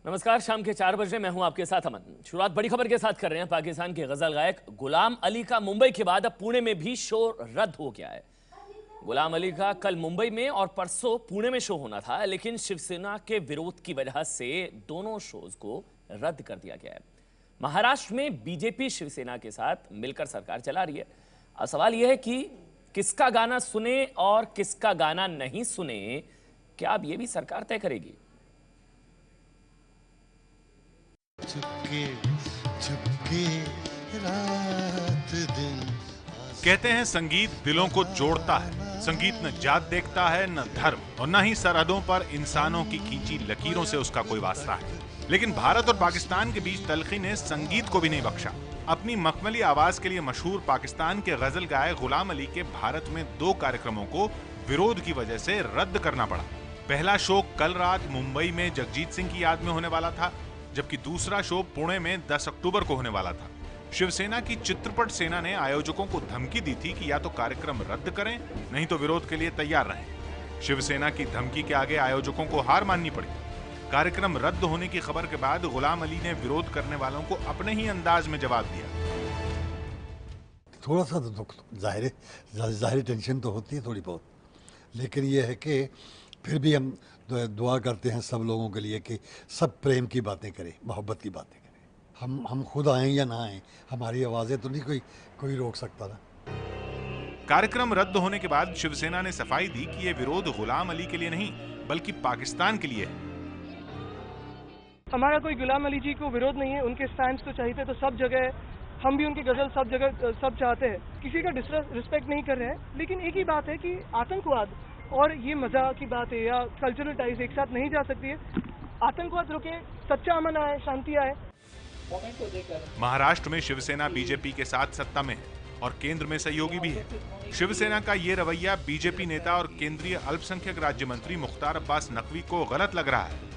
नमस्कार, शाम के 4 बजे मैं हूं आपके साथ अमन। शुरुआत बड़ी खबर के साथ कर रहे हैं। पाकिस्तान के गजल गायक गुलाम अली का मुंबई के बाद अब पुणे में भी शो रद्द हो गया है। गुलाम अली का कल मुंबई में और परसों पुणे में शो होना था, लेकिन शिवसेना के विरोध की वजह से दोनों शोज को रद्द कर दिया गया है। महाराष्ट्र में बीजेपी शिवसेना के साथ मिलकर सरकार चला रही है। अब सवाल यह है कि किसका गाना सुने और किसका गाना नहीं सुने, क्या अब यह भी सरकार तय करेगी? चुपके चुपके रात दिन। कहते हैं संगीत दिलों को जोड़ता है। संगीत न जात देखता है, न धर्म, और न ही सरहदों पर इंसानों की खींची लकीरों से उसका कोई वास्ता है। लेकिन भारत और पाकिस्तान के बीच तलखी ने संगीत को भी नहीं बख्शा। अपनी मखमली आवाज के लिए मशहूर पाकिस्तान के गजल गायक गुलाम अली के भारत में 2 कार्यक्रमों को विरोध की वजह से रद्द करना पड़ा। पहला शो कल रात मुंबई में जगजीत सिंह की याद में होने वाला था, जबकि दूसरा शो पुणे में 10 अक्टूबर को होने वाला था। शिवसेना की चित्रपट सेना ने आयोजकों को धमकी दी थी कि या तो कार्यक्रम रद्द करें, नहीं तो विरोध के लिए तैयार रहें। शिवसेना की धमकी के आगे आयोजकों को हार माननी पड़ी। कार्यक्रम रद्द होने की खबर के बाद गुलाम अली ने विरोध करने वालों को अपने ही अंदाज में जवाब दिया। थोड़ा सा दुख, जाहिर टेंशन तो होती है थोड़ी बहुत, लेकिन ये है कि फिर भी हम दुआ करते हैं सब लोगों के लिए कि सब प्रेम की बातें करें, मोहब्बत की बातें करें। हम खुद आए या ना आए, हमारी आवाज़ें तो नहीं कोई रोक सकता ना। कार्यक्रम रद्द होने के बाद शिवसेना ने सफाई दी कि यह विरोध गुलाम अली के लिए नहीं बल्कि पाकिस्तान के लिए है। हमारा कोई गुलाम अली जी को विरोध नहीं है, उनके स्टैंड तो चाहिए तो सब जगह, हम भी उनकी गजल सब जगह सब चाहते हैं, किसी का डिसरिस्पेक्ट नहीं कर रहे हैं। लेकिन एक ही बात है कि आतंकवाद और ये मजा की बात है या कल्चरल टाइज एक साथ नहीं जा सकती है। आतंकवाद रुके, सच्चा अमन आए, शांति आए। महाराष्ट्र में शिवसेना बीजेपी के साथ सत्ता में है और केंद्र में सहयोगी भी है। शिवसेना का ये रवैया बीजेपी नेता और केंद्रीय अल्पसंख्यक राज्य मंत्री मुख्तार अब्बास नकवी को गलत लग रहा है।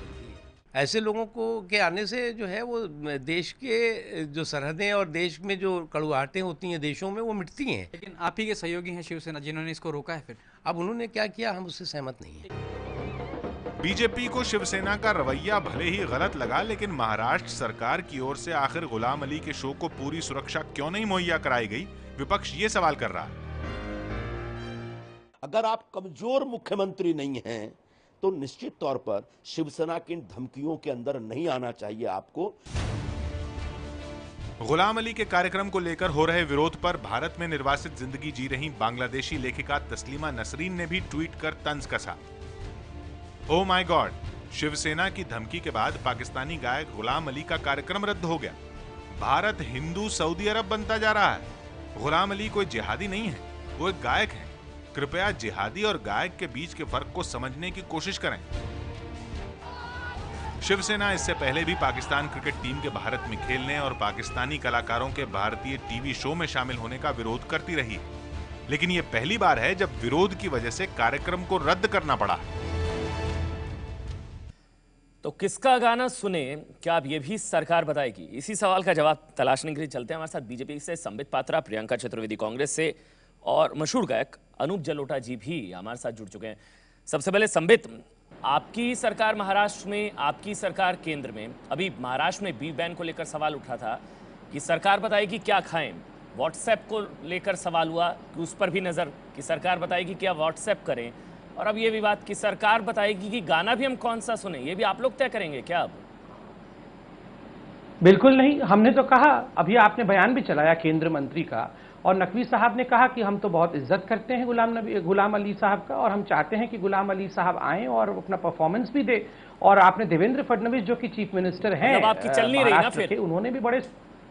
ऐसे लोगों को के आने से जो है वो देश के जो सरहदें और देश में जो कड़वाहटें होती हैं देशों में, वो मिटती हैं। लेकिन आप ही के सहयोगी हैं शिवसेना, जिन्होंने इसको रोका है। फिर अब उन्होंने क्या किया, हम उससे सहमत नहीं हैं। बीजेपी को शिवसेना का रवैया भले ही गलत लगा, लेकिन महाराष्ट्र सरकार की ओर से आखिर गुलाम अली के शो को पूरी सुरक्षा क्यों नहीं मुहैया कराई गई, विपक्ष ये सवाल कर रहा है। अगर आप कमजोर मुख्यमंत्री नहीं हैं तो निश्चित तौर पर शिवसेना की इन धमकियों के अंदर नहीं आना चाहिए आपको। गुलाम अली के कार्यक्रम को लेकर हो रहे विरोध पर भारत में निर्वासित जिंदगी जी रही बांग्लादेशी लेखिका तस्लीमा नसरीन ने भी ट्वीट कर तंज कसा। ओ माय गॉड, शिवसेना की धमकी के बाद पाकिस्तानी गायक गुलाम अली का कार्यक्रम रद्द हो गया। भारत हिंदू सऊदी अरब बनता जा रहा है। गुलाम अली कोई जिहादी नहीं है, वो एक गायक है। कृपया जिहादी और गायक के बीच के फर्क को समझने की कोशिश करें। शिवसेना इससे पहले भी पाकिस्तान क्रिकेट टीम के भारत में खेलने और पाकिस्तानी कलाकारों के भारतीय टीवी शो में शामिल होने का विरोध करती रही, लेकिन यह पहली बार है जब विरोध की वजह से कार्यक्रम को रद्द करना पड़ा। तो किसका गाना सुने, क्या अब यह भी सरकार बताएगी? इसी सवाल का जवाब तलाशने के लिए चलते हैं। हमारे साथ बीजेपी से संबित पात्रा, प्रियंका चतुर्वेदी कांग्रेस से और मशहूर गायक अनूप जलोटा जी भी हमारे साथ जुड़ चुके हैं। सबसे पहले संबित, आपकी सरकार महाराष्ट्र में, आपकी सरकार केंद्र में, अभी महाराष्ट्र में बी बैन को लेकर सवाल उठा था कि सरकार बताएगी क्या खाएं। व्हाट्सएप को लेकर सवाल हुआ कि उस पर भी नजर, कि सरकार बताएगी क्या व्हाट्सएप करें। और अब ये विवाद कि सरकार बताएगी कि गाना भी हम कौन सा सुने, ये भी आप लोग तय करेंगे क्या? अब बिल्कुल नहीं, हमने तो कहा, अभी आपने बयान भी चलाया केंद्र मंत्री का, और नकवी साहब ने कहा कि हम तो बहुत इज्जत करते हैं गुलाम अली साहब का, और हम चाहते हैं कि गुलाम अली साहब आएं और अपना परफॉर्मेंस भी दे। और आपने देवेंद्र फडणवीस जो कि चीफ मिनिस्टर हैं, आपकी चल नहीं रही ना फिर? उन्होंने भी बड़े,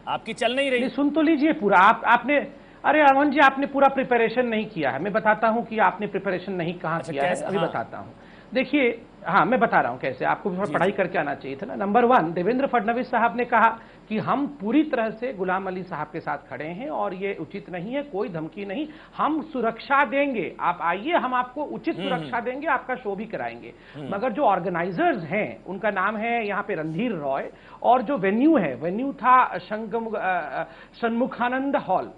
आपकी चल नहीं रही? सुन तो लीजिए पूरा। आपने, अरे अमन जी, आपने पूरा प्रिपरेशन नहीं किया है। मैं बताता हूं कि आपने प्रिपरेशन नहीं कहां किया है, अभी बताता हूं। देखिए, हाँ मैं बता रहा हूं कैसे, आपको पढ़ाई करके आना चाहिए था ना। नंबर 1, देवेंद्र फडणवीस साहब ने कहा कि हम पूरी तरह से गुलाम अली साहब के साथ खड़े हैं और ये उचित नहीं है, कोई धमकी नहीं, हम सुरक्षा देंगे, आप आइए, हम आपको उचित सुरक्षा देंगे, आपका शो भी कराएंगे। मगर जो ऑर्गेनाइजर्स हैं, उनका नाम है यहाँ पे रणधीर रॉय, और जो वेन्यू था षणमुखानंद हॉल,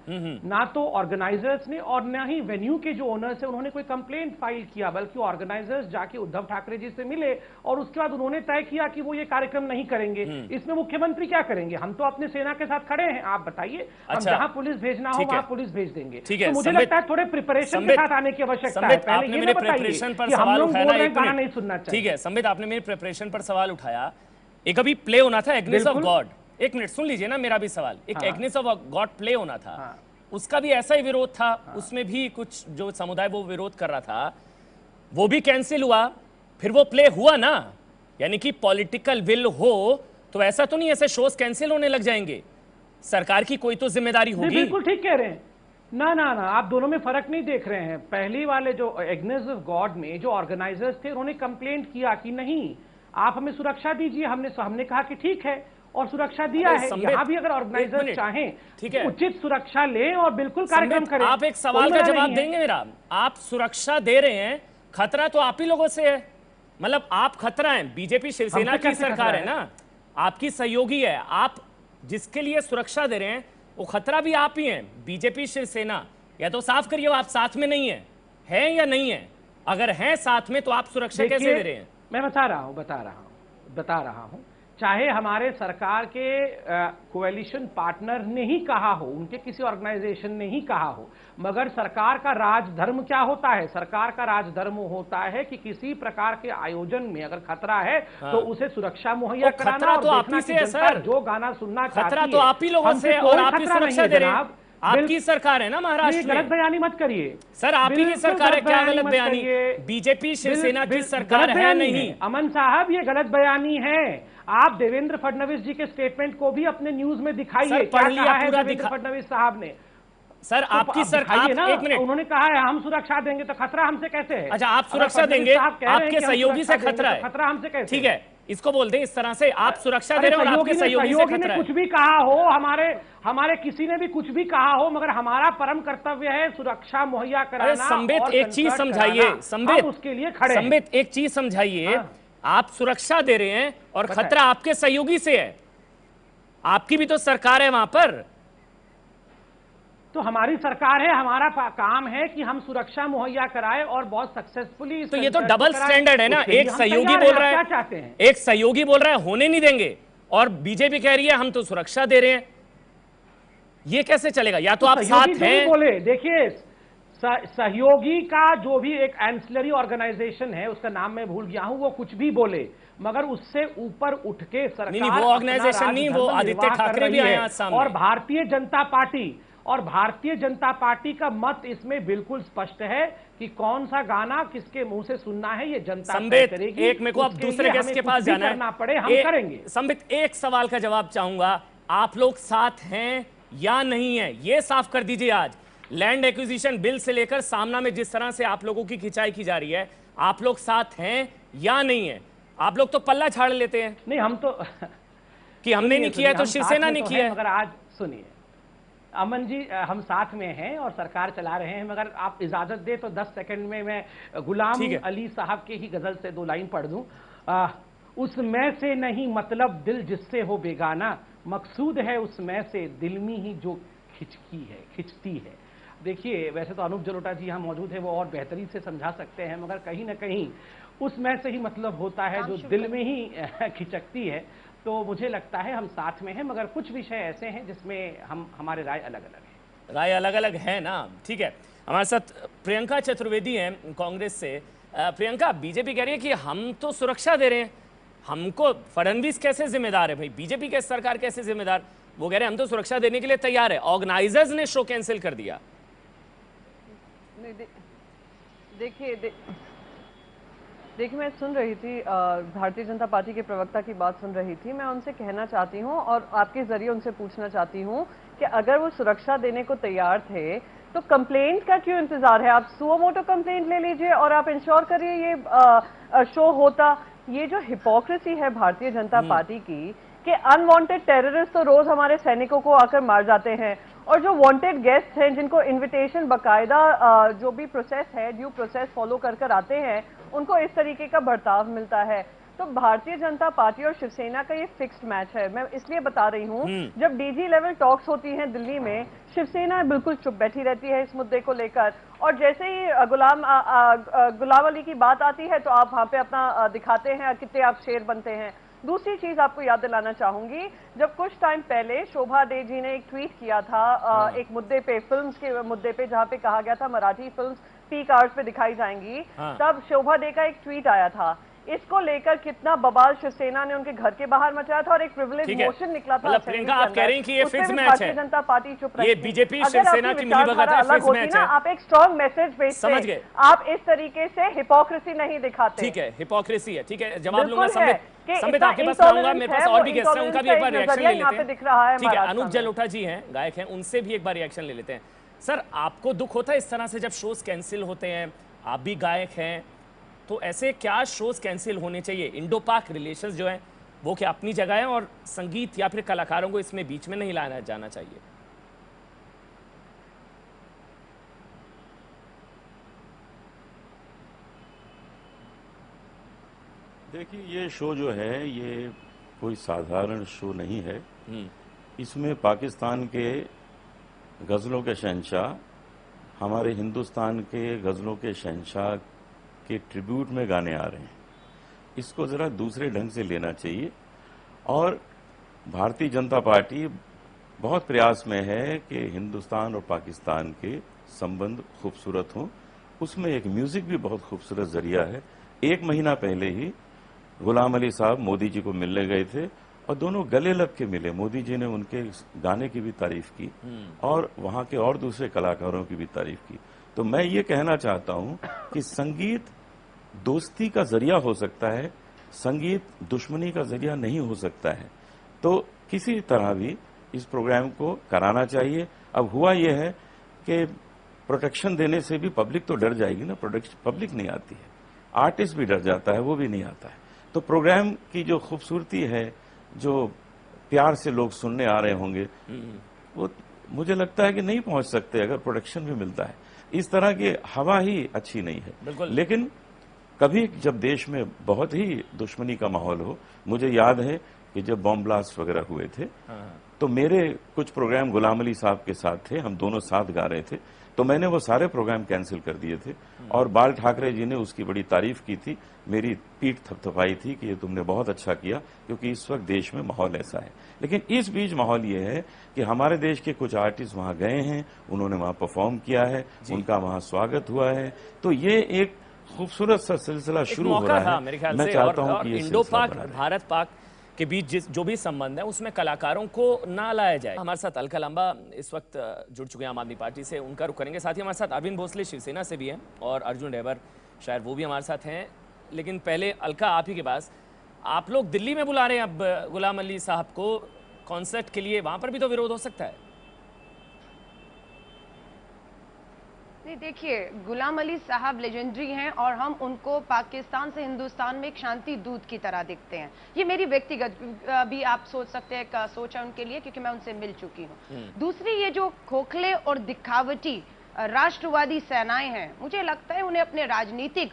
ना तो ऑर्गेनाइजर्स ने और ना ही वेन्यू के जो ओनर्स है उन्होंने कोई कंप्लेंट फाइल किया, बल्कि ऑर्गेनाइजर्स जाके उद्धव ठाकरे जी से मिले और उसके बाद उन्होंने तय किया कि वो ये कार्यक्रम नहीं करेंगे। इसमें मुख्यमंत्री क्या करेंगे? हम तो अपने सेना के साथ खड़े हैं, आप बताइए, हम जहां पुलिस भेजना हो वहां पुलिस भेज देंगे। तो मुझे लगता है थोड़े प्रिपरेशन के साथ आने की आवश्यकता है। पहले ये बताइए कि हम लोग बोल रहे हैं गाना नहीं सुनना चाहिए। ठीक है संबित, आपने मेरे प्रिपरेशन पर सवाल उठाया। एक अभी प्ले होना था एग्नेस ऑफ गॉड, एक मिनट सुन लीजिए ना मेरा भी सवाल। एक एग्नेस ऑफ गॉड प्ले होना था, उसका भी ऐसा ही विरोध था, उसमें भी कुछ जो समुदाय वो विरोध कर रहा था, वो भी कैंसिल हुआ, फिर वो प्ले हुआ ना। यानी कि पॉलिटिकल विल हो तो ऐसा तो नहीं ऐसे शोज कैंसिल होने लग जाएंगे, सरकार की कोई तो जिम्मेदारी होगी। बिल्कुल ठीक कह रहे हैं, ना ना ना, आप दोनों में फर्क नहीं देख रहे हैं। पहली वाले जो एग्नेस ऑफ गॉड में जो ऑर्गेनाइजर्स थे उन्होंने कंप्लेंट किया कि नहीं आप हमें सुरक्षा दीजिए, हमने कहा कि ठीक है और सुरक्षा दिया है। यहाँ भी अगर ऑर्गेनाइजर चाहें ठीक है उचित सुरक्षा लें और बिल्कुल कार्यक्रम करें। आप एक सवाल का जवाब देंगे मेरा? आप सुरक्षा दे रहे हैं, खतरा तो आप ही लोगों से है। मतलब आप खतरा है, बीजेपी शिवसेना की सरकार है ना, आपकी सहयोगी है, आप जिसके लिए सुरक्षा दे रहे हैं वो खतरा भी आप ही हैं, बीजेपी शिवसेना। या तो साफ करिए आप साथ में नहीं है या नहीं है? अगर हैं साथ में तो आप सुरक्षा कैसे दे रहे हैं? मैं बता रहा हूं, चाहे हमारे सरकार के कोएलिशन पार्टनर ने ही कहा हो, उनके किसी ऑर्गेनाइजेशन ने ही कहा हो, मगर सरकार का राजधर्म क्या होता है? सरकार का राजधर्म होता है कि किसी प्रकार के आयोजन में अगर खतरा है तो उसे सुरक्षा मुहैया कराना। खतरा तो आप ही से है सर, जो गाना सुनना चाहती है, खतरा तो आप ही लोगों से और आप ही सुरक्षा दे रहे हैं। आपकी सरकार है ना महाराष्ट्र में। गलत बयानी मत करिए सर, आप ही की सरकार है, क्या गलत बयानी? बीजेपी शिवसेना की सरकार है नहीं। अमन साहब ये गलत बयानी है। आप देवेंद्र फडणवीस जी के स्टेटमेंट को भी अपने न्यूज में दिखाइए, क्या कहा है देवेंद्र फडणवीस साहब ने। सर आपकी सरकार, एक मिनट, उन्होंने कहा है हम सुरक्षा देंगे, तो खतरा हमसे कैसे है? अच्छा आप सुरक्षा देंगे, आपके सहयोगी से खतरा है, खतरा हमसे कैसे? ठीक है, इसको बोल दें इस तरह से, आप सुरक्षा दे रहे हो और आपके सहयोगी से खतरा है। कुछ भी कहा हो, हमारे किसी ने भी कुछ भी कहा हो, मगर हमारा परम कर्तव्य है सुरक्षा मुहैया कराना। संबित एक चीज समझाइए, संबित उसके लिए खड़े, संबित एक चीज समझाइए, आप सुरक्षा दे रहे हैं और खतरा आपके सहयोगी से है, आपकी भी तो सरकार है वहां पर। तो हमारी सरकार है, हमारा काम है कि हम सुरक्षा मुहैया कराएं और बहुत सक्सेसफुली। तो ये तो डबल स्टैंडर्ड है ना, एक सहयोगी बोल रहा है, क्या चाहते हैं? एक सहयोगी बोल रहा है होने नहीं देंगे और बीजेपी कह रही है हम तो सुरक्षा दे रहे हैं, ये कैसे चलेगा? या तो आप साथ हैं। बोले देखिए, सहयोगी का जो भी एक एंसिलरी ऑर्गेनाइजेशन है, उसका नाम मैं भूल गया हूं, वो कुछ भी बोले, मगर उससे ऊपर उठ के सरकार, नहीं वो ऑर्गेनाइजेशन नहीं, वो आदित्य ठाकरे भी आए आज सामने। और भारतीय जनता पार्टी का मत इसमें बिल्कुल स्पष्ट है कि कौन सा गाना किसके मुंह से सुनना है, ये जनता तय करेगी। एक मेरे को अब दूसरे गेस्ट के पास जाना करना पड़े हम करेंगे। संबित एक सवाल का जवाब चाहूंगा, आप लोग साथ हैं या नहीं है, ये साफ कर दीजिए। आज लैंड एक्विजिशन बिल से लेकर सामना में जिस तरह से आप लोगों की खिंचाई की जा रही है, आप लोग साथ हैं या नहीं है? आप लोग तो पल्ला झाड़ लेते हैं। नहीं, हम तो कि हमने नहीं किया है तो शिवसेना ने किया है। मगर आज सुनिए अमन जी, हम साथ में हैं और सरकार चला रहे हैं, मगर आप इजाजत दे तो 10 सेकंड में मैं गुलाम अली साहब के ही गजल से 2 लाइन पढ़ दूं। उसमें से नहीं मतलब दिल जिससे हो बेगाना, मकसूद है उसमें से दिल में ही जो खिंचती है। देखिए, वैसे तो अनूप जलोटा जी यहाँ मौजूद है, वो और बेहतरीन से समझा सकते हैं, मगर कहीं ना कहीं उसमें से ही मतलब होता है जो दिल में ही खिंचकती है। तो मुझे लगता है हम साथ में हैं, मगर कुछ विषय ऐसे हैं जिसमें हमारे राय अलग अलग है। राय अलग अलग है ना, ठीक है। हमारे साथ प्रियंका चतुर्वेदी हैं कांग्रेस से। प्रियंका, बीजेपी कह रही है कि हम तो सुरक्षा दे रहे हैं, हमको फडणवीस कैसे जिम्मेदार है भाई, बीजेपी के सरकार कैसे जिम्मेदार? वो कह रहे हैं हम तो सुरक्षा देने के लिए तैयार है, ऑर्गेनाइजर्स ने शो कैंसिल कर दिया। देखिए मैं सुन रही थी, भारतीय जनता पार्टी के प्रवक्ता की बात सुन रही थी। मैं उनसे कहना चाहती हूं और आपके जरिए उनसे पूछना चाहती हूं कि अगर वो सुरक्षा देने को तैयार थे तो कंप्लेंट का क्यों इंतजार है? आप सुओ मोटो कंप्लेंट ले लीजिए और आप इंश्योर करिए ये शो होता। ये जो हिपोक्रेसी है भारतीय जनता पार्टी की, कि अनवांटेड टेररिस्ट तो रोज हमारे सैनिकों को आकर मार जाते हैं, और जो वांटेड गेस्ट हैं जिनको इनविटेशन बाकायदा जो भी प्रोसेस है, ड्यू प्रोसेस फॉलो कर कर आते हैं, उनको इस तरीके का बर्ताव मिलता है। तो भारतीय जनता पार्टी और शिवसेना का ये फिक्स्ड मैच है। मैं इसलिए बता रही हूँ, जब डीजी लेवल टॉक्स होती हैं दिल्ली में, शिवसेना बिल्कुल चुप बैठी रहती है इस मुद्दे को लेकर, और जैसे ही गुलाम अली की बात आती है तो आप वहां पे अपना दिखाते हैं कितने आप शेर बनते हैं। दूसरी चीज आपको याद दिलाना चाहूंगी, जब कुछ टाइम पहले शोभा दे जी ने एक ट्वीट किया था एक मुद्दे पे, फिल्म्स के मुद्दे पे, जहां पे कहा गया था मराठी फिल्म्स पीक आवर्स पे दिखाई जाएंगी, तब शोभा दे का एक ट्वीट आया था। इसको लेकर कितना बवाल शिवसेना ने उनके घर के बाहर मचाया था और एक प्रिविलेज मोशन निकला था। मतलब प्रियंका, आप कह रही हैं कि ये फिक्स मैच है, भारतीय जनता पार्टी चुप रही। ये बीजेपी शिवसेना की मिलीभगत है, फिक्स मैच है। आप एक स्ट्रॉन्ग मैसेज भेजते, समझ गए, आप इस तरीके से हिपोक्रेसी नहीं दिखाते। ठीक है, हिपोक्रेसी है, ठीक है, जवाब लूंगा। संबित आपके पास आऊंगा, मेरे पास और भी गेस्ट हैं, उनका भी एक बार रिएक्शन ले लेते हैं। ठीक है, अनूप जलोटा जी हैं, गायक हैं, उनसे भी एक बार रिएक्शन ले लेते हैं। सर, आपको दुख होता है इस तरह से जब शोज कैंसिल होते हैं? आप भी गायक हैं, तो ऐसे क्या शोज कैंसिल होने चाहिए? इंडो पाक रिलेशंस जो हैं वो क्या अपनी जगह है, और संगीत या फिर कलाकारों को इसमें बीच में नहीं लाना जाना चाहिए? देखिए, ये शो जो है ये कोई साधारण शो नहीं है। इसमें पाकिस्तान के गजलों के शहंशाह हमारे हिंदुस्तान के गजलों के शहंशाह के ट्रिब्यूट में गाने आ रहे हैं। इसको जरा दूसरे ढंग से लेना चाहिए, और भारतीय जनता पार्टी बहुत प्रयास में है कि हिंदुस्तान और पाकिस्तान के संबंध खूबसूरत हों। उसमें एक म्यूजिक भी बहुत खूबसूरत जरिया है। 1 महीना पहले ही गुलाम अली साहब मोदी जी को मिलने गए थे और दोनों गले लग के मिले। मोदी जी ने उनके गाने की भी तारीफ की और वहां के और दूसरे कलाकारों की भी तारीफ की। तो मैं ये कहना चाहता हूं कि संगीत दोस्ती का जरिया हो सकता है, संगीत दुश्मनी का जरिया नहीं हो सकता है। तो किसी तरह भी इस प्रोग्राम को कराना चाहिए। अब हुआ यह है कि प्रोटेक्शन देने से भी पब्लिक तो डर जाएगी ना, पब्लिक नहीं आती है, आर्टिस्ट भी डर जाता है, वो भी नहीं आता है। तो प्रोग्राम की जो खूबसूरती है, जो प्यार से लोग सुनने आ रहे होंगे, वो मुझे लगता है कि नहीं पहुंच सकते अगर प्रोटेक्शन भी मिलता है। इस तरह की हवा ही अच्छी नहीं है। लेकिन कभी जब देश में बहुत ही दुश्मनी का माहौल हो, मुझे याद है कि जब बॉम्ब ब्लास्ट वगैरह हुए थे तो मेरे कुछ प्रोग्राम गुलाम अली साहब के साथ थे, हम दोनों साथ गा रहे थे, तो मैंने वो सारे प्रोग्राम कैंसिल कर दिए थे। और बाल ठाकरे जी ने उसकी बड़ी तारीफ की थी, मेरी पीठ थपथपाई थी कि ये तुमने बहुत अच्छा किया, क्योंकि इस वक्त देश में माहौल ऐसा है। लेकिन इस बीच माहौल ये है कि हमारे देश के कुछ आर्टिस्ट वहां गए हैं, उन्होंने वहां परफॉर्म किया है, उनका वहां स्वागत हुआ है। तो ये एक खूबसूरत सा सिलसिला शुरू हो रहा है। मैं चाहता हूं कि इंडो पाक, भारत पाक के बीच जो भी संबंध है उसमें कलाकारों को ना लाया जाए। हमारे साथ अलका लांबा इस वक्त जुड़ चुके हैं आम आदमी पार्टी से, उनका रुख करेंगे। साथ ही हमारे साथ अरविंद भोसले शिवसेना से भी हैं और अर्जुन रेवर शायद वो भी हमारे साथ हैं। लेकिन पहले अलका, आप ही के पास, आप लोग दिल्ली में बुला रहे हैं अब गुलाम अली साहब को कॉन्सर्ट के लिए, वहां पर भी तो विरोध हो सकता है? नहीं, देखिए, गुलाम अली साहब लेजेंडरी हैं और हम उनको पाकिस्तान से हिंदुस्तान में एक शांति दूत की तरह दिखते हैं। ये मेरी व्यक्तिगत भी आप सोच सकते हैं का सोच है उनके लिए, क्योंकि मैं उनसे मिल चुकी हूँ। दूसरी, ये जो खोखले और दिखावटी राष्ट्रवादी सेनाएं हैं, मुझे लगता है उन्हें अपने राजनीतिक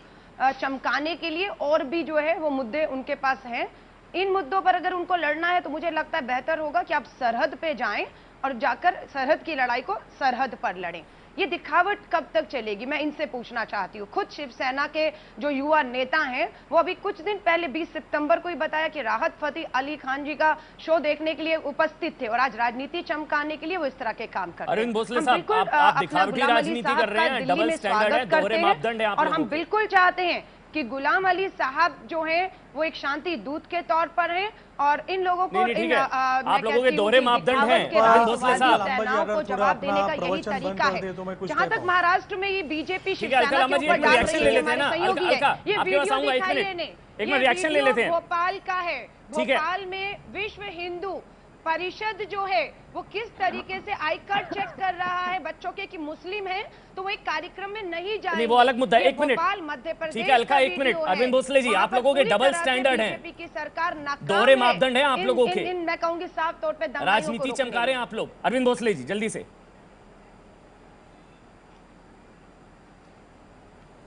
चमकाने के लिए और भी जो है वो मुद्दे उनके पास हैं। इन मुद्दों पर अगर उनको लड़ना है तो मुझे लगता है बेहतर होगा कि आप सरहद पे जाएं और जाकर सरहद की लड़ाई को सरहद पर लड़ें। ये दिखावट कब तक चलेगी, मैं इनसे पूछना चाहती हूँ। खुद शिवसेना के जो युवा नेता हैं वो अभी कुछ दिन पहले 20 सितंबर को ही बताया कि राहत फतेह अली खान जी का शो देखने के लिए उपस्थित थे और आज राजनीति चमकाने के लिए वो इस तरह के काम कर रहे हैं। अरविंद भोसले साहब, आप दिखावटी राजनीति कर रहे हैं, डबल स्टैंडर्ड है, दोहरे मापदंड है, और हम बिल्कुल चाहते हैं कि गुलाम अली साहब जो हैं वो एक शांति दूत के तौर पर हैं और इन लोगों को आप लोगों के दोहरे मापदंड हैं। सेनाओं को जवाब देने का यही तरीका है। जहां तक महाराष्ट्र में ये बीजेपी शिवसेना के ऊपर डाल रही है, हमारे सहयोगी है, ये वीडियो दिखाइए ने, ये वीडियो भोपाल का है। भोपाल में विश्व हिंदू परिषद जो है वो किस तरीके से आई कार्ड चेक कर रहा है बच्चों के कि मुस्लिम हैं तो वो एक कार्यक्रम में नहीं जाएंगे। नहीं, वो अलग मुद्दा है। ये एक मिनट, भोपाल, मध्य प्रदेश ठीक है, अलका, एक मिनट। अरविंद भोसले जी, आप लोगों के डबल स्टैंडर्ड हैं, बीजेपी की सरकार नाकाम दोहरे है। मापदंड हैं आप लोगों के। मैं कहूंगी साफ तौर पे राजनीति चमका रहे हैं आप लोग। अरविंद भोसले जी, जल्दी से।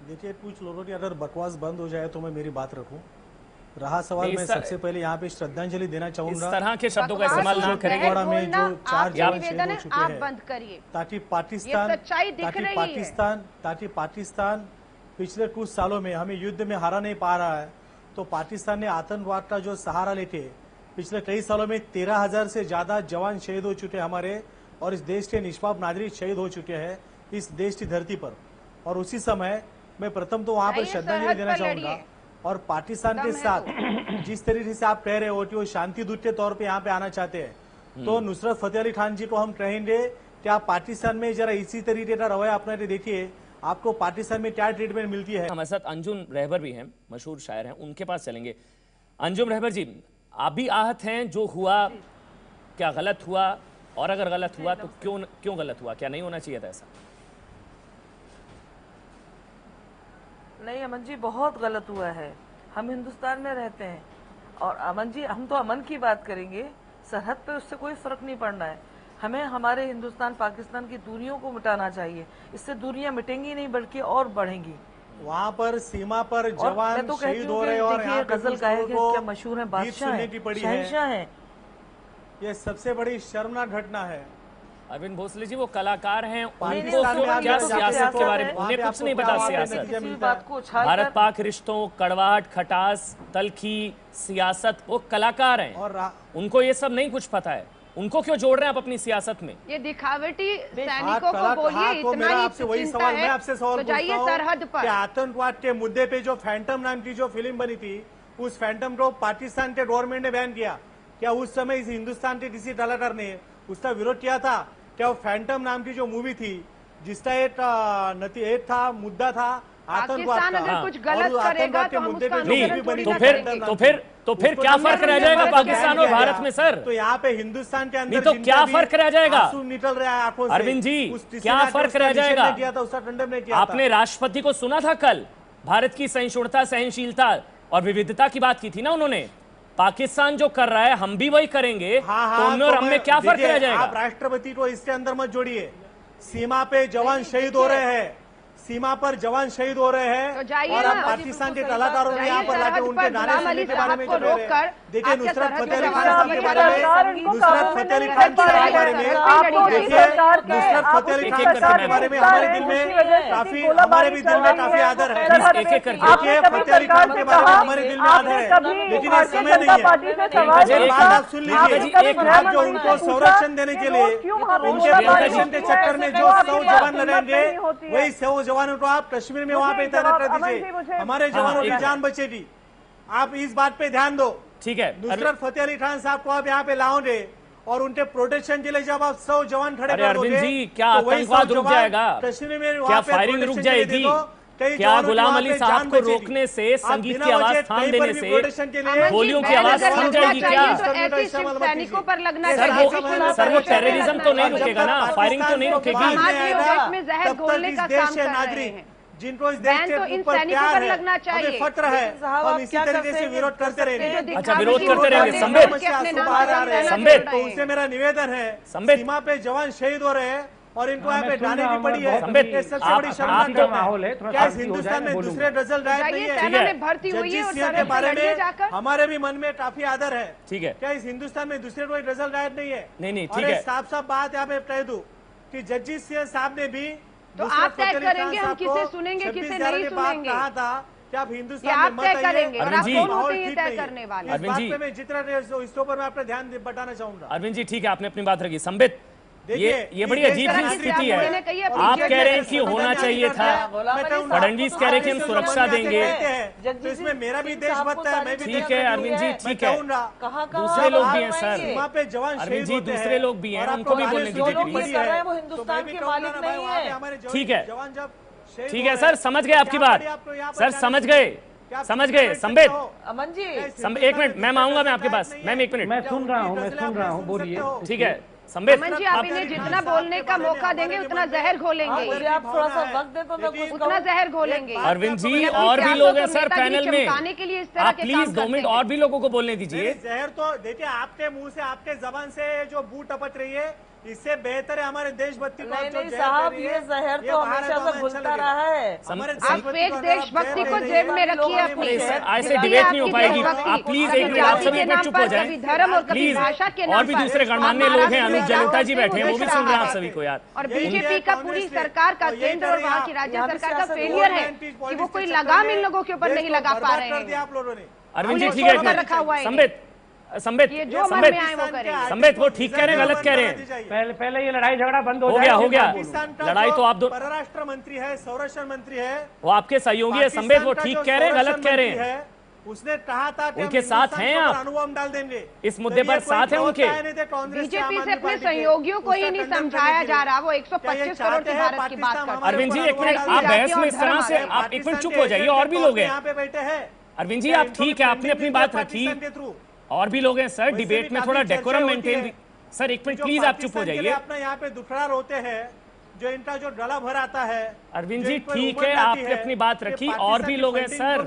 देखिए, कुछ लोगों की अगर बकवास बंद हो जाए तो मैं मेरी बात रखूं। रहा सवाल, मैं सबसे पहले यहाँ पे श्रद्धांजलि देना चाहूंगा। इस तरह के शब्दों का इस्तेमाल ना करें। में जो 4 जवान शहीद हो चुके आप हैं, बंद करिए ताकि पाकिस्तान पिछले कुछ सालों में हमें युद्ध में हारा नहीं पा रहा है, तो पाकिस्तान ने आतंकवाद का जो सहारा लेके पिछले कई सालों में 13,000 से ज्यादा जवान शहीद हो चुके हैं हमारे, और इस देश के निष्पाप नागरिक शहीद हो चुके हैं इस देश की धरती पर। और उसी समय मैं प्रथम तो वहां पर श्रद्धांजलि देना चाहूंगा। और पाकिस्तान के साथ जिस तरीके से आप कह रहे हो कि वो शांति दूत के तौर पे यहाँ पे आना चाहते हैं, तो नुसरत फतेह अली खान जी को हम कहेंगे कि आप पाकिस्तान में जरा इसी तरीके का रवैया अपना देखिए, आपको पाकिस्तान में क्या ट्रीटमेंट मिलती है। हमारे साथ अंजुम रहबर भी हैं, मशहूर शायर हैं, उनके पास चलेंगे। अंजुम रहबर जी, आप भी आहत हैं, जो हुआ क्या गलत हुआ, और अगर गलत हुआ तो क्यों गलत हुआ, क्या नहीं होना चाहिए था ऐसा? नहीं अमन जी, बहुत गलत हुआ है। हम हिंदुस्तान में रहते हैं और अमन जी, हम तो अमन की बात करेंगे, सरहद पे उससे कोई फर्क नहीं पड़ना है। हमें हमारे हिंदुस्तान पाकिस्तान की दूरियों को मिटाना चाहिए, इससे दूरियां मिटेंगी नहीं बल्कि और बढ़ेंगी। वहाँ पर सीमा पर जवान तो शहीद हो रहे हैं और यहाँ पे गजल गायक क्या मशहूर है, बादशाह है, ये सबसे बड़ी शर्मनाक घटना है। अरविंद भोसले जी वो कलाकार हैं, उनको पाकिस्तान क्या सियासत के बारे में, उन्हें कुछ नहीं पता सियासत। भारत पाक रिश्तों, कड़वाहट, खटास, तलखी, सियासत, वो कलाकार हैं और उनको ये सब नहीं कुछ पता है। उनको क्यों जोड़ रहे हैं आप अपनी सियासत में? ये दिखावटी सैनिकों को बोलिए, इतना ही आपसे वही सवाल, मैं आपसे सवाल तो जाइए सरहद पर। आतंकवाद के मुद्दे पे जो फैंटम नाम की जो फिल्म बनी थी, उस फैंटम को पाकिस्तान के गवर्नमेंट ने बैन किया। क्या उस समय इस हिंदुस्तान के किसी कलाकार ने उसका विरोध किया था? क्या वो फैंटम नाम की जो मूवी थी, जिसका एक था मुद्दा था आतंकवाद का, अगर कुछ गलत करेगा तो हम उसका नहीं, तो फिर क्या फर्क रह जाएगा पाकिस्तान और भारत में सर? तो यहाँ पे हिंदुस्तान के अंदर नहीं तो क्या फर्क रह जाएगा? निकल रहा है आंखों से। अरविंद जी, क्या फर्क रह जाएगा? आपने राष्ट्रपति को सुना था कल, भारत की सहिष्णुता, सहनशीलता और विविधता की बात की थी ना उन्होंने। पाकिस्तान जो कर रहा है हम भी वही करेंगे, तो उनमें और हमें क्या फर्क रह जाएगा? आप राष्ट्रपति को इसके अंदर मत जोड़िए। सीमा पे जवान शहीद हो रहे हैं, सीमा पर जवान शहीद हो रहे हैं, और अब पाकिस्तान के कलाकारों ने यहाँ पर लाके उनके गाने सुनने के बारे में जो रहे हैं। देखिए नुसरत फतेह अली खान साहब के बारे में, नुसरत फतेह अली खान के बारे में, देखिए नुसरत फतेह अली खान साहब के बारे में हमारे दिल में काफी, हमारे भी दिल में काफी आदर है। देखिए फतेह अली खान के बारे में हमारे दिल में आदर है, लेकिन ये समय नहीं है। बात आप सुन लीजिए, आप जो उनको संरक्षण देने के लिए उनके प्रोटेक्शन के चक्कर में जो 100 जवान लड़ेंगे, वही 100 जवानों को आप कश्मीर में वहाँ पे तैनात कर दीजिए, हमारे जवानों की जान बचेगी। आप इस बात पे ध्यान दो। ठीक है, नुसरत फतेह अली खान साहब को आप यहाँ पे लाओगे और उनके प्रोटेक्शन के लिए जब आप 100 जवान खड़े कर दोगे, अरविंद जी, क्या आतंकवाद रुक जाएगा? कश्मीर में क्या फायरिंग रुक जाएगी? क्या गुलाम अली साहब को रोकने से, संगीत की आवाज थाम देने से गोलियों की आवाज थम जाएगी क्या? सैनिकों पर लगना सर वो टेररिज्म तो नहीं रुकेगा ना, फायरिंग तो नहीं रुकेगी। में जहर घोलने का काम कर रहे हैं, जिनको इस देश के ऊपर प्यार है, हमें फक्र है, हम इसी तरीके से विरोध करते रहेंगे। अच्छा, विरोध करते रहेंगे। संबित, तो उनसे मेरा निवेदन है, सीमा पे जवान शहीद हो रहे हैं और इनको यहाँ पे जाने की पड़ी है। ये सबसे बड़ी शर्मनाक माहौल है। क्या इस हिंदुस्तान में दूसरे गजल गायक नहीं है? जगजीत सिंह के बारे में हमारे भी मन में काफी आदर है। ठीक है, क्या इस हिंदुस्तान में दूसरे कोई गजल गायक नहीं है? नहीं, ठीक है। साफ साफ बात यहाँ पे कह दूं कि जगजीत सिंह साहब ने भी तो आप तय करेंगे हम किसे सुनेंगे किसे नहीं सुनेंगे। कहा था कि आप हिंदुस्तान में मत करेंगे और आप कौन होते हैं ठीक तय करने वाले? इस बात पे मैं जितना इसके ऊपर मैं अपना ध्यान बताना चाहूंगा। अरविंद जी, ठीक है, आपने अपनी बात रखी। संबित, ये बड़ी अजीब स्थिति है। आप कह रहे हैं कि होना चाहिए था, फडणवीस कह रहे हैं कि हम सुरक्षा देंगे, तो इसमें मेरा भी देश बनता है, मैं भी। ठीक है अरविंद जी, ठीक है, दूसरे लोग भी हैं सर, वहाँ पे जवान अरविंद जी, दूसरे लोग भी हैं, उनको भी बोलने दीजिए। वो हिंदुस्तान के मालिक नहीं है। ठीक है, ठीक है सर, समझ गए आपकी बात, सर समझ गए, समझ गए संबित? अमन जी एक मिनट मैम, आऊंगा मैं आपके पास। मैम एक मिनट, मैं सुन रहा हूँ, बोलिए। ठीक है संबित, अमन जी आप इन्हें जितना बोलने का मौका देंगे उतना जहर घोलेंगे। मुझे आप थोड़ा सा वक्त दे तो मैं कुछ उतना जहर घोलेंगे। अरविंद जी और भी लोग हैं सर पैनल में, चमकाने के लिए इस तरह आप के प्लीज काम 2 मिनट और भी लोगों को बोलने दीजिए। जहर तो देखिए आपके मुंह से, आपके जबान से जो बू टपक रही है, इससे बेहतर है हमारे देशभक्ति को नहीं नहीं साहब, ये जहर तो हमेशा से घुलता रहा है। आप फेक देशभक्ति को जेब में रखिए अपनी। ऐसे डिबेट नहीं हो पाएगी। आप प्लीज एक मिनट, आप सभी एक मिनट चुप हो जाएं धर्म और प्लीज। भाषा के और भी दूसरे गणमान्य लोग हैं, अनुज जलोटा जी बैठे हैं, वो भी सुन रहे हैं आप सभी को यार। और बीजेपी का पूरी सरकार का, केंद्र और वहाँ की राज्य सरकार का फेलियर है कि वो कोई लगाम इन लोगों के ऊपर नहीं लगा पा रहे हैं। अरविंद जी ठीक है, संबित संबित वो ठीक कह रहे हैं, गलत कह रहे हैं? पहले ये लड़ाई झगड़ा बंद हो गया। लड़ाई तो आप दो, परराष्ट्र मंत्री है, संरक्षण मंत्री है, वो आपके सहयोगी है संबित, वो ठीक कह रहे हैं, गलत कह रहे हैं? उसने कहा था कि उनके साथ हैं आप, अनुबंध डाल देंगे इस मुद्दे पर साथ हैं उनके। बीजेपी से अपने सहयोगियों को ही नहीं समझाया जा रहा, वो 125 करोड़ की भारत की बात करते हैं। अरविंद जी एक मिनट, आप बहस में इस तरह से, आप एक मिनट चुप हो जाइए, और भी लोग हैं यहाँ पे बैठे हैं। अरविंद जी आप ठीक है, आपने अपनी बात रखी, और भी लोग हैं सर, डिबेट में थोड़ा डेकोरम मेंटेन। सर एक मिनट प्लीज आप चुप हो जाइए। अपना यहाँ पे दुखड़ा रोते हैं, जो इनका जो डला भर आता है। अरविंद जी ठीक है, आपने अपनी बात रखी, और भी लोग हैं सर,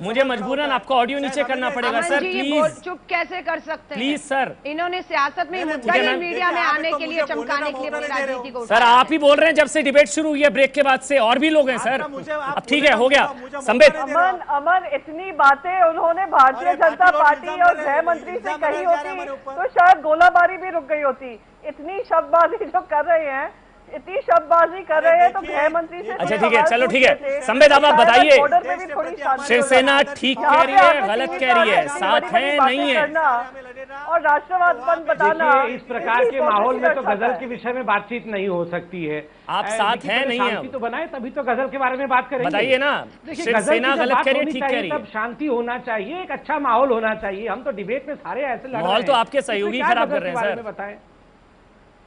मुझे मजबूरन आपको ऑडियो नीचे करना पड़ेगा सर, प्लीज। चुप कैसे कर सकते हैं प्लीज सर? इन्होंने सियासत में मुद्दा ही मीडिया में आने के लिए, चमकाने के लिए अपनी राजनीति को। सर आप ही बोल रहे हैं जब से डिबेट शुरू हुई है ब्रेक के बाद से, और भी लोग हैं सर। अब ठीक है, हो गया संबित। अमन इतनी बातें उन्होंने भारतीय जनता पार्टी और गृह मंत्री से कही होती तो शायद गोलाबारी भी रुक गई होती। इतनी शब्दबाजी जो कर रहे हैं, इतनी शब्दबाजी कर रहे हैं, तो गृह मंत्री से। अच्छा ठीक है, चलो ठीक है संबित, अब आप बताइए, शिवसेना ठीक कह रही है, गलत कह रही है, साथ है नहीं है? और राष्ट्रवाद बंद बताना, इस प्रकार के माहौल में तो गजल के विषय में बातचीत नहीं हो सकती है। आप साथ हैं नहीं है? शांति तो बनाए तभी तो गजल के बारे में बात करेंगे। बताइए ना, शिवसेना गलत कह रही है, ठीक कह रही है? तब शांति होना चाहिए, एक अच्छा माहौल होना चाहिए। हम तो डिबेट में सारे ऐसे लड़ रहे हैं, माहौल तो आपके सहयोगी खराब कर रहे हैं सर। बताएं।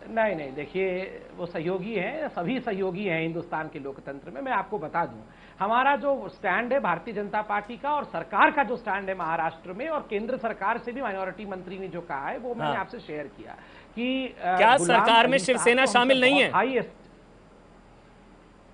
नहीं देखिए, वो सहयोगी हैं, सभी सहयोगी हैं हिंदुस्तान के लोकतंत्र में। मैं आपको बता दूं, हमारा जो स्टैंड है भारतीय जनता पार्टी का, और सरकार का जो स्टैंड है महाराष्ट्र में, और केंद्र सरकार से भी माइनॉरिटी मंत्री ने जो कहा है वो मैंने आपसे शेयर किया कि क्या सरकार में शिवसेना शामिल नहीं है?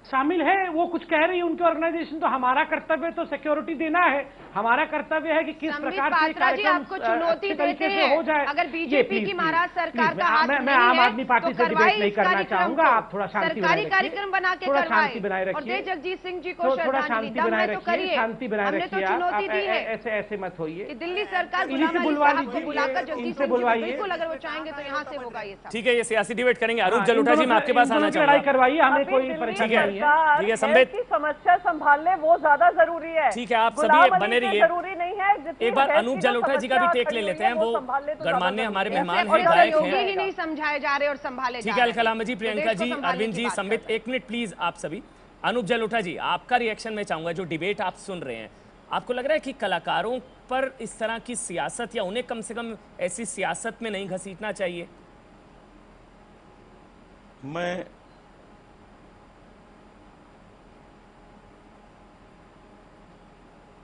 शामिल है, वो कुछ कह रही है उनकी ऑर्गेनाइजेशन, तो हमारा कर्तव्य तो सिक्योरिटी देना है। हमारा कर्तव्य है कि किस प्रकार से कार्यक्रम आपको चुनौती देते हैं हो जाए। अगर बीजेपी की महाराष्ट्र सरकार का हाथ मैं आम आदमी पार्टी से डिबेट नहीं करना चाहूंगा, आप थोड़ा शांति सरकारी कार्यक्रम बना के शांति बनाए रखिए, और जगजीत सिंह जी को थोड़ा शांति बनाए रखिए, शांति बनाए रखिए। चुनौती दी है, ऐसे ऐसे मत होइए। दिल्ली सरकार बुलाकर जगजीत सिंह जी बिल्कुल, अगर वो चाहेंगे तो यहाँ से होगा ये सब। ठीक है, ये सियासी डिबेट करेंगे। अरुण जलोटा जी मैं आपके पास आना चाहूंगा। लड़ाई करवाइए, हमें कोई परेशानी नहीं है। ठीक है संबित, की समस्या संभालने वो ज्यादा जरूरी है। ठीक है, आप सभी बने रहिए। जरूरी नहीं है। एक बार अनूप जलोटा जी का भी टेक ले लेते हैं, वो गणमान्य हमारे मेहमान हैं, गायक हैं। ही नहीं समझाए जा रहे और संभाले जा रहे। ठीक है, अलकलामा जी, प्रियंका जी, अरविंद जी, संबित, एक मिनट प्लीज आप सभी। अनूप जलोटा जी आपका रिएक्शन मैं चाहूंगा, जो डिबेट आप सुन रहे हैं, आपको लग रहा है कि कलाकारों पर इस तरह की सियासत, या उन्हें कम से कम ऐसी सियासत में नहीं घसीटना चाहिए?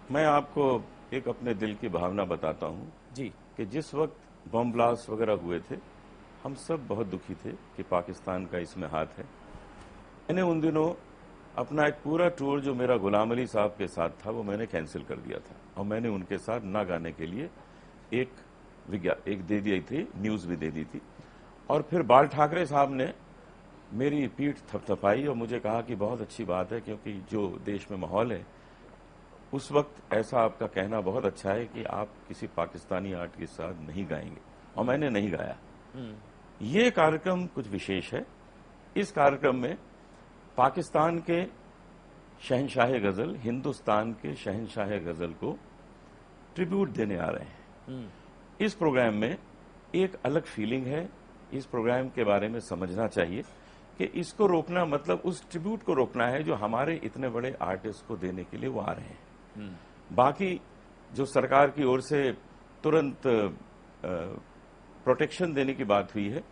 मैं आपको एक अपने दिल की भावना बताता हूं जी, कि जिस वक्त बम ब्लास्ट वगैरह हुए थे, हम सब बहुत दुखी थे कि पाकिस्तान का इसमें हाथ है। मैंने उन दिनों अपना एक पूरा टूर जो मेरा गुलाम अली साहब के साथ था, वो मैंने कैंसिल कर दिया था, और मैंने उनके साथ ना गाने के लिए एक दे दी थी, न्यूज भी दे दी थी। और फिर बाल ठाकरे साहब ने मेरी पीठ थपथपाई और मुझे कहा कि बहुत अच्छी बात है, क्योंकि जो देश में माहौल है उस वक्त ऐसा आपका कहना बहुत अच्छा है कि आप किसी पाकिस्तानी आर्ट के साथ नहीं गाएंगे, और मैंने नहीं गाया। ये कार्यक्रम कुछ विशेष है। इस कार्यक्रम में पाकिस्तान के शहंशाह गजल, हिंदुस्तान के शहंशाह गजल को ट्रिब्यूट देने आ रहे हैं। इस प्रोग्राम में एक अलग फीलिंग है। इस प्रोग्राम के बारे में समझना चाहिए कि इसको रोकना मतलब उस ट्रिब्यूट को रोकना है जो हमारे इतने बड़े आर्टिस्ट को देने के लिए वो आ रहे हैं। बाकी जो सरकार की ओर से तुरंत प्रोटेक्शन देने की बात हुई है,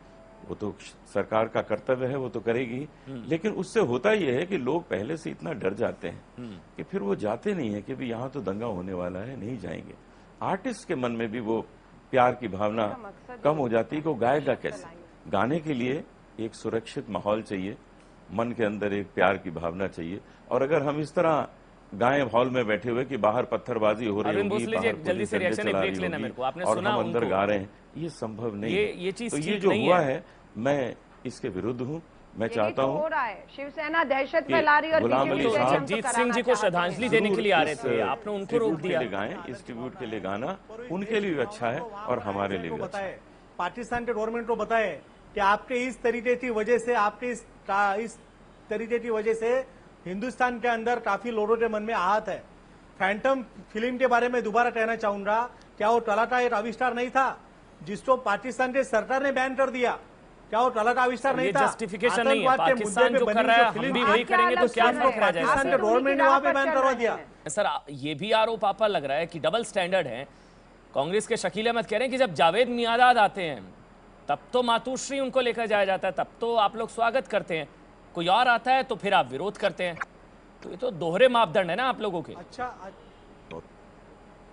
वो तो सरकार का कर्तव्य है, वो तो करेगी। लेकिन उससे होता ये है कि लोग पहले से इतना डर जाते हैं कि फिर वो जाते नहीं है कि भी यहाँ तो दंगा होने वाला है, नहीं जाएंगे। आर्टिस्ट के मन में भी वो प्यार की भावना कम हो जाती है कि वो गाएगा कैसे। गाने के लिए एक सुरक्षित माहौल चाहिए, मन के अंदर एक प्यार की भावना चाहिए। और अगर हम इस तरह गाएं हॉल में बैठे हुए कि बाहर पत्थरबाजी हो रही होगी, बाहर पुलिस डंडे चला रही होगी और हम अंदर गा रहे हैं, ये संभव नहीं है। तो ये जो हुआ है, मैं इसके विरुद्ध हूँ। मैं चाहता हूँ हो रहा है, शिवसेना दहशत फैला रही है और गुलाम अली साहब जगजीत सिंह जी को श्रद्धांजलि देने के लिए आ रहे थे, आपने उनको रोक दिया। गाएं, इस ट्रिब्यूट के लिए गाना उनके लिए भी अच्छा है और हमारे लिए भी अच्छा है। पाकिस्तान के गवर्नमेंट को बताए कि आपके इस तरीके की वजह से, आपके इस तरीके की वजह से हिंदुस्तान के अंदर काफी लोगों के मन में आहत है। फैंटम फिल्म के बारे में दोबारा कहना चाहूंगा, क्या वो तलाटा एक आविष्कार नहीं था जिसको पाकिस्तान के सरकार ने बैन कर दिया? क्या वो तलाटा आविष्कार नहीं था? जस्टिफिकेशन नहीं है, पाकिस्तान जो कर रहा है हम भी वही करेंगे तो क्या फर्क रह जाएगा? पाकिस्तान के गवर्नमेंट ने वहां पे बैन करवा दिया। सर ये भी आरोप आपा लग रहा है कि डबल स्टैंडर्ड है। कांग्रेस के शकील अहमद कह रहे हैं कि जब जावेद मियादाद आते हैं तब तो मातुश्री उनको लेकर जाया जाता है, तब तो आप लोग स्वागत करते हैं, कोई और आता है तो फिर आप विरोध करते हैं। तो ये तो दोहरे मापदंड है ना आप लोगों के।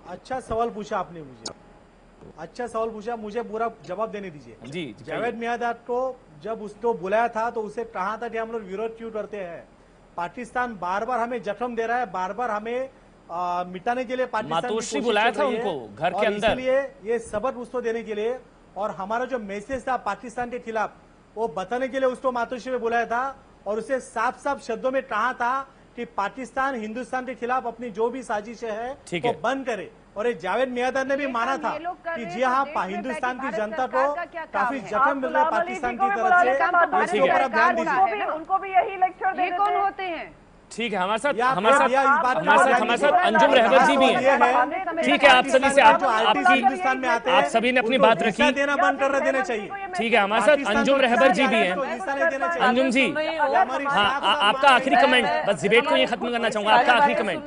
अच्छा सवाल पूछा आपने मुझे, अच्छा सवाल पूछा, मुझे पूरा जवाब देने दीजिए। जी जावेद मियादाद को जब उसको बुलाया था तो उसे कहा था कि हम लोग विरोध क्यों करते हैं? पाकिस्तान बार बार हमें जख्म दे रहा है, बार बार हमें मिटाने के लिए मातोश्री बुलाया था उनको घर के अंदर, इसलिए ये सबक उसको देने के लिए और हमारा जो मैसेज था पाकिस्तान के खिलाफ वो बताने के लिए उसको मातोश्री में बुलाया था और उसे साफ साफ शब्दों में कहा था कि पाकिस्तान हिंदुस्तान के खिलाफ अपनी जो भी साजिशें है वो बंद करे। और ये जावेद मियादाद ने भी माना था कि जी हाँ, हिंदुस्तान की जनता को काफी जख्म मिल रहा है पाकिस्तान की तरफ से, इसके ऊपर आप ध्यान दीजिए। उनको भी यही लेक्चर ये कौन होते हैं? ठीक है, हमारे साथ अंजुम रहबर जी भी हैं। ठीक है, आप सभी से आप सभी ने अपनी बात रखी, देना बंद कर देना चाहिए। ठीक है, हमारे साथ अंजुम रहबर जी भी हैं। अंजुम जी, हाँ आपका आखिरी कमेंट, बस डिबेट को ये खत्म करना चाहूंगा, आपका आखिरी कमेंट।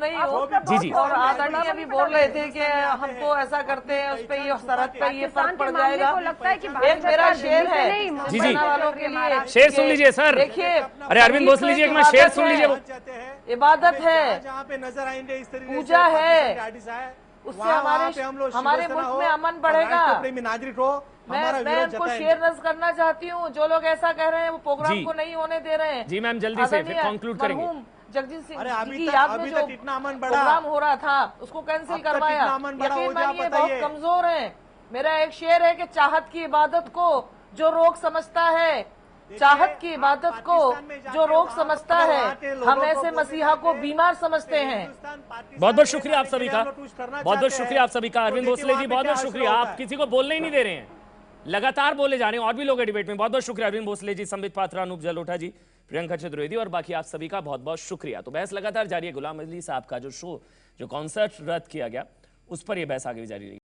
जी जी। और आदरणीय भी बोल रहे थे कि हम तो ऐसा करते हैं, उस पर ये सरहद पे ये फर्क पड़ जाएगा। एक मेरा शेर है जी जी, वालों के लिए, शेर सुन लीजिए सर। देखिए, अरे अरविंद बोस लीजिए, एक मिनट शेर सुन लीजिए। इबादत है, जहाँ पे नजर आएंगे इस तरीके पूजा है, उससे हमारे मुल्क में अमन बढ़ेगा। नागरिक हो, मैं उनको शेयर नज़र करना चाहती हूँ। जो लोग ऐसा कह रहे हैं वो प्रोग्राम को नहीं होने दे रहे हैं। जी मैम, जल्दी से फिर कंक्लूड करेंगे। जगजीत सिंह की याद में जो प्रोग्राम हो रहा था उसको कैंसिल करवाया। यकीन मानिए बहुत कमजोर है। मेरा एक शेर है कि चाहत की इबादत को जो रोक समझता है, चाहत की इबादत को जो रोक समझता है, हम ऐसे मसीहा को बीमार समझते हैं। बहुत बहुत शुक्रिया आप सभी का, बहुत बहुत शुक्रिया आप सभी का। अरविंद भोसले जी बहुत बहुत शुक्रिया, आप किसी को बोलने ही नहीं दे रहे हैं, लगातार बोले जा रहे हैं और भी लोग हैं डिबेट में। बहुत बहुत शुक्रिया अरविंद भोसले जी, संबित पात्रा, अनूप जलोटा जी, प्रियंका चतुर्वेदी और बाकी आप सभी का बहुत बहुत शुक्रिया। तो बहस लगातार जारी है। गुलाम अली साहब का जो शो, जो कॉन्सर्ट रद्द किया गया, उस पर यह बहस आगे भी जारी रही।